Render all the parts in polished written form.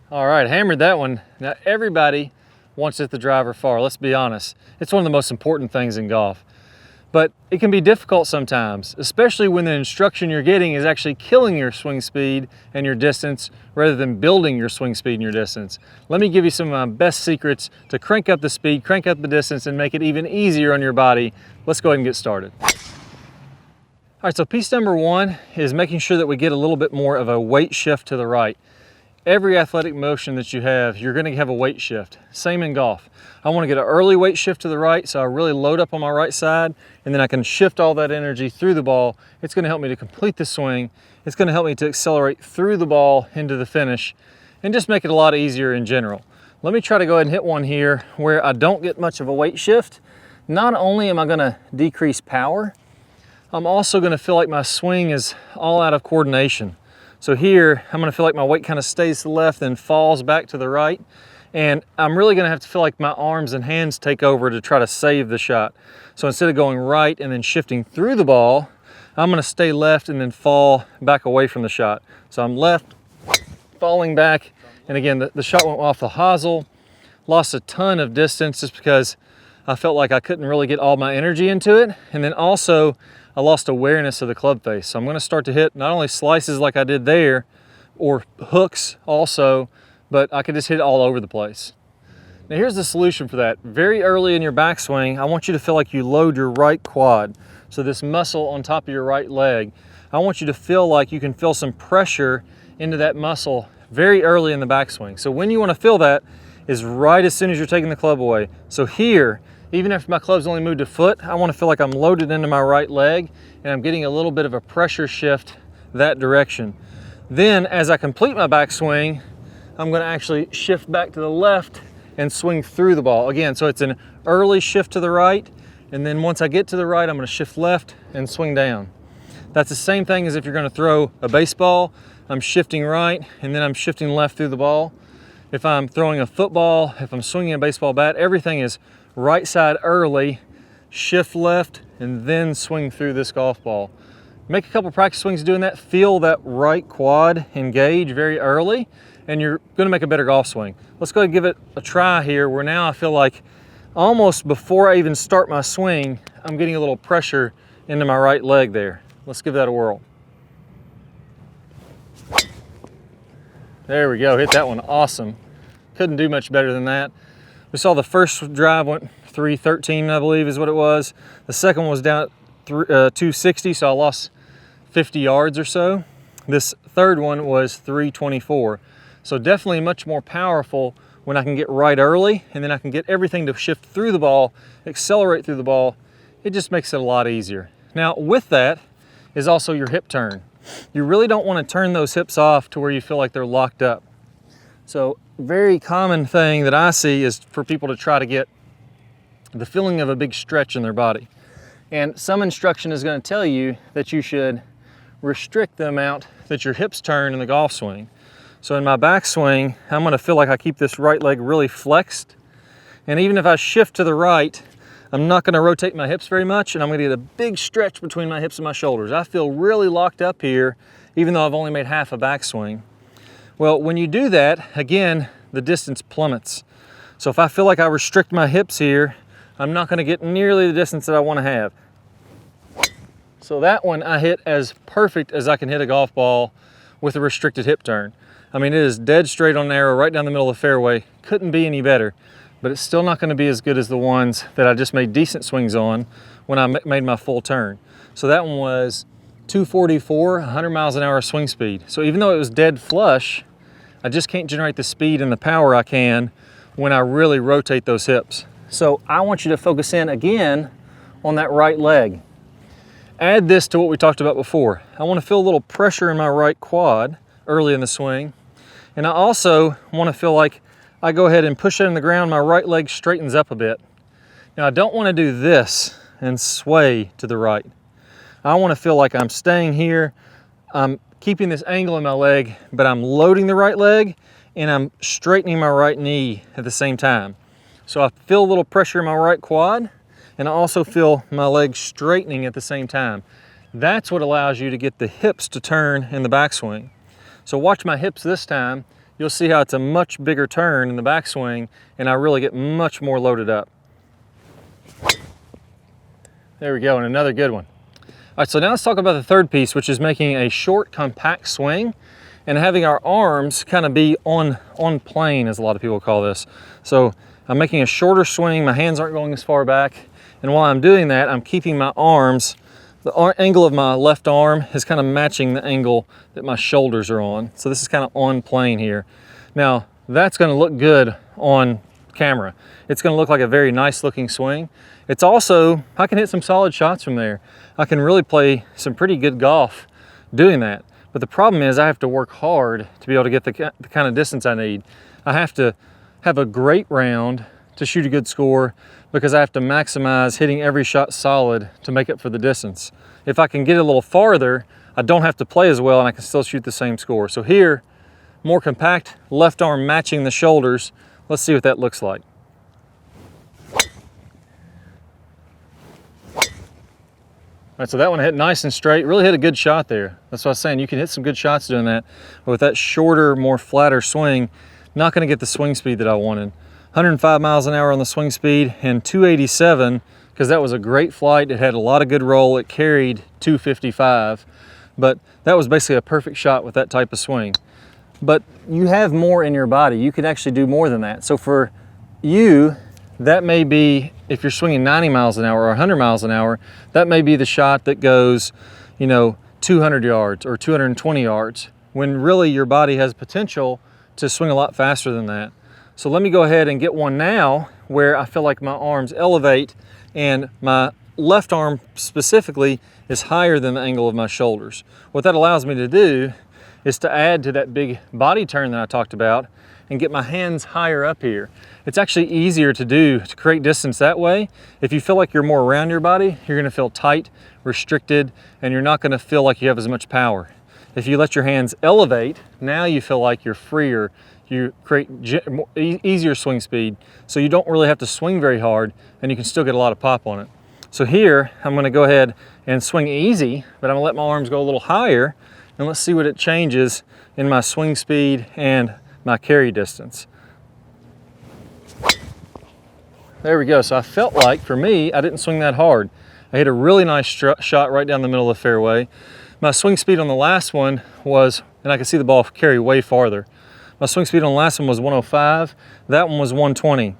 All right, hammered that one. Now everybody wants to hit the driver far, let's be honest. It's one of the most important things in golf. But it can be difficult sometimes, especially when the instruction you're getting is actually killing your swing speed and your distance rather than building your swing speed and your distance. Let me give you some of my best secrets to crank up the speed, crank up the distance, and make it even easier on your body. Let's go ahead and get started. All right, so piece number one is making sure that we get a little bit more of a weight shift to the right. Every athletic motion that you have, you're gonna have a weight shift. Same in golf. I wanna get an early weight shift to the right, so I really load up on my right side, and then I can shift all that energy through the ball. It's gonna help me to complete the swing. It's gonna help me to accelerate through the ball into the finish, and just make it a lot easier in general. Let me try to go ahead and hit one here where I don't get much of a weight shift. Not only am I gonna decrease power, I'm also gonna feel like my swing is all out of coordination. So here, I'm gonna feel like my weight kind of stays to the left and falls back to the right. And I'm really gonna have to feel like my arms and hands take over to try to save the shot. So instead of going right and then shifting through the ball, I'm gonna stay left and then fall back away from the shot. So I'm left, falling back. And again, the shot went off the hosel, lost a ton of distance just because I felt like I couldn't really get all my energy into it. And then also, I lost awareness of the club face. So I'm gonna start to hit not only slices like I did there, or hooks also, but I could just hit it all over the place. Now here's the solution for that. Very early in your backswing, I want you to feel like you load your right quad. So this muscle on top of your right leg, I want you to feel like you can feel some pressure into that muscle very early in the backswing. So when you wanna feel that is right as soon as you're taking the club away. So here, even if my club's only moved a foot, I want to feel like I'm loaded into my right leg and I'm getting a little bit of a pressure shift that direction. Then as I complete my backswing, I'm going to actually shift back to the left and swing through the ball. Again, so it's an early shift to the right, and then once I get to the right, I'm going to shift left and swing down. That's the same thing as if you're going to throw a baseball. I'm shifting right and then I'm shifting left through the ball. If I'm throwing a football, if I'm swinging a baseball bat, everything is right side early, shift left, and then swing through this golf ball. Make a couple practice swings doing that. Feel that right quad engage very early, and you're gonna make a better golf swing. Let's go ahead and give it a try here, where now I feel like almost before I even start my swing, I'm getting a little pressure into my right leg there. Let's give that a whirl. There we go, hit that one awesome. Couldn't do much better than that. We saw the first drive went 313, I believe is what it was. The second one was down at 260, so I lost 50 yards or so. This third one was 324. So definitely much more powerful when I can get right early, and then I can get everything to shift through the ball, accelerate through the ball. It just makes it a lot easier. Now with that is also your hip turn. You really don't want to turn those hips off to where you feel like they're locked up. So very common thing that I see is for people to try to get the feeling of a big stretch in their body. And some instruction is going to tell you that you should restrict the amount that your hips turn in the golf swing. So in my backswing, I'm going to feel like I keep this right leg really flexed. And even if I shift to the right, I'm not going to rotate my hips very much, and I'm going to get a big stretch between my hips and my shoulders. I feel really locked up here, even though I've only made half a backswing. Well, when you do that, again, the distance plummets. So if I feel like I restrict my hips here, I'm not going to get nearly the distance that I want to have. So that one I hit as perfect as I can hit a golf ball with a restricted hip turn. I mean, it is dead straight on the arrow, right down the middle of the fairway. Couldn't be any better, but it's still not going to be as good as the ones that I just made decent swings on when I made my full turn. So that one was 244, 100 miles an hour swing speed. So even though it was dead flush, I just can't generate the speed and the power I can when I really rotate those hips. So I want you to focus in again on that right leg. Add this to what we talked about before. I want to feel a little pressure in my right quad early in the swing. And I also want to feel like I go ahead and push it in the ground, my right leg straightens up a bit. Now I don't want to do this and sway to the right. I want to feel like I'm staying here, I'm keeping this angle in my leg, but I'm loading the right leg and I'm straightening my right knee at the same time. So I feel a little pressure in my right quad, and I also feel my leg straightening at the same time. That's what allows you to get the hips to turn in the backswing. So watch my hips this time. you'll see how it's a much bigger turn in the backswing, and I really get much more loaded up. There we go, and another good one. All right, so now let's talk about the third piece, which is making a short, compact swing and having our arms kind of be on plane, as a lot of people call this. So I'm making a shorter swing, my hands aren't going as far back, and while I'm doing that, I'm keeping my arms, the angle of my left arm is kind of matching the angle that my shoulders are on. So this is kind of on plane here. Now, that's gonna look good on camera. It's gonna look like a very nice looking swing. It's also, I can hit some solid shots from there. I can really play some pretty good golf doing that. But the problem is I have to work hard to be able to get the kind of distance I need. I have to have a great round to shoot a good score because I have to maximize hitting every shot solid to make up for the distance. If I can get a little farther, I don't have to play as well and I can still shoot the same score. So here, more compact, left arm matching the shoulders. Let's see what that looks like. All right, so that one hit nice and straight, really hit a good shot there. That's what I was saying, you can hit some good shots doing that, but with that shorter, more flatter swing, not gonna get the swing speed that I wanted. 105 miles an hour on the swing speed and 287, because that was a great flight. It had a lot of good roll. It carried 255, but that was basically a perfect shot with that type of swing. But you have more in your body. You can actually do more than that. So for you, that may be, if you're swinging 90 miles an hour or 100 miles an hour, that may be the shot that goes, 200 yards or 220 yards, when really your body has potential to swing a lot faster than that. So let me go ahead and get one now where I feel like my arms elevate and my left arm specifically is higher than the angle of my shoulders. What that allows me to do is to add to that big body turn that I talked about and get my hands higher up here. It's actually easier to do, to create distance that way. If you feel like you're more around your body, you're gonna feel tight, restricted, and you're not gonna feel like you have as much power. If you let your hands elevate, now you feel like you're freer, you create easier swing speed, so you don't really have to swing very hard and you can still get a lot of pop on it. So here, I'm gonna go ahead and swing easy, but I'm gonna let my arms go a little higher, and let's see what it changes in my swing speed and my carry distance. There we go. So I felt like, for me, I didn't swing that hard. I hit a really nice shot right down the middle of the fairway. My swing speed on the last one was, and I can see the ball carry way farther. My swing speed on the last one was 105. That one was 120.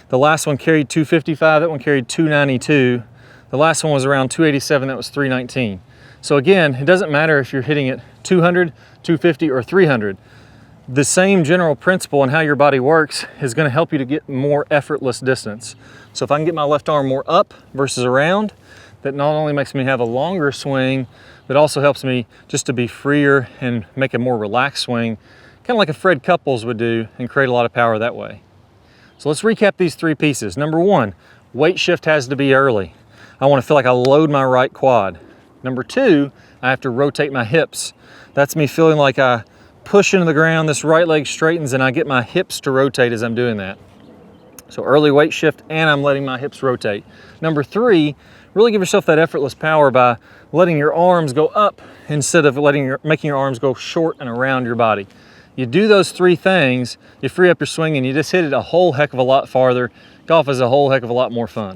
The last one carried 255. That one carried 292. The last one was around 287. That was 319. So again, it doesn't matter if you're hitting it 200, 250, or 300. The same general principle in how your body works is going to help you to get more effortless distance. So if I can get my left arm more up versus around, that not only makes me have a longer swing, but also helps me just to be freer and make a more relaxed swing, kind of like a Fred Couples would do, and create a lot of power that way. So let's recap these three pieces. Number one, weight shift has to be early. I want to feel like I load my right quad. Number two, I have to rotate my hips. That's me feeling like I push into the ground, this right leg straightens, and I get my hips to rotate as I'm doing that. So early weight shift, and I'm letting my hips rotate. Number three, really give yourself that effortless power by letting your arms go up instead of making your arms go short and around your body. You do those three things, you free up your swing, and you just hit it a whole heck of a lot farther. Golf is a whole heck of a lot more fun.